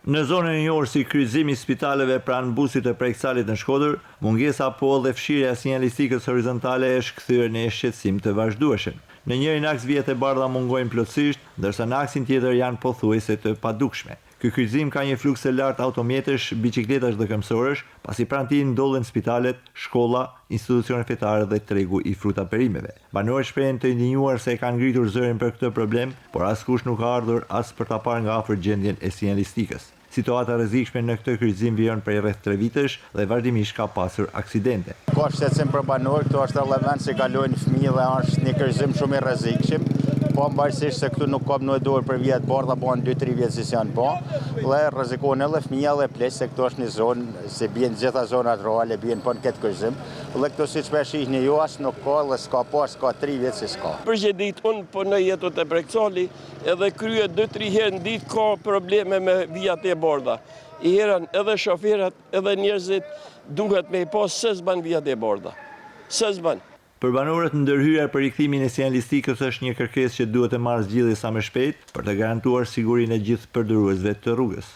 Në zonën e njohur si kryqëzimi i spitaleve pranë busit të Preksalit në Shkodër, mungesa po dhe fshirja e sinjalistikës horizontale e shkthyer në shqetësim të vazhdueshëm. Në njërin aks vjet e bardha mungojnë plotësisht, ndërsa në aksin tjetër janë pothuajse të padukshme. Ky kryqëzim ka një fluks të lartë automjetesh, biçikletash dhe këmbësorësh, pasi pranë tij ndodhen spitalet, shkolla, institucione fetare dhe tregu i frutaperimeve. Banorët shprehen të indigjuar se kanë ngritur zërin për këtë problem, por askush nuk ka ardhur as për ta parë nga afër gjendjen e sinjalistikës. Situata rrezikshme në këtë kryqëzim vjen prej rreth 3 vitesh dhe vazhdimisht ka pasur aksidente. Ka shqetësim për banorë, këtu është element se kalojnë fëmijë dhe është një kryqëzim shumë i rrezikshëm. Po mbarësisht se këtu nuk ka në dorë për vjet bardha, bën 2-3 vjet që janë po, dhe rrezikojnë edhe fëmijë dhe pleq se këtu është një zonë se bien gjitha zonat rurale bien po në këtë kryqëzim. Dhe këtu siç po shihni ju as nuk ka dhe s'ka 3 vjet se s'ka. Përgjithësisht unë po në jetën e Preksali edhe krye 2-3 herë në ditë ka probleme me vijat e bardha. I herën edhe shoferat edhe njerëzit duhet me i pas se s'ban vijat e bardha. Se s'ban. Për banorët ndërhyrja për rikthimin e sinjalistikës është një kërkesë që duhet të marrë zgjidhje sa më shpejt për të garantuar sigurinë e gjithë përdorësve të rrugës.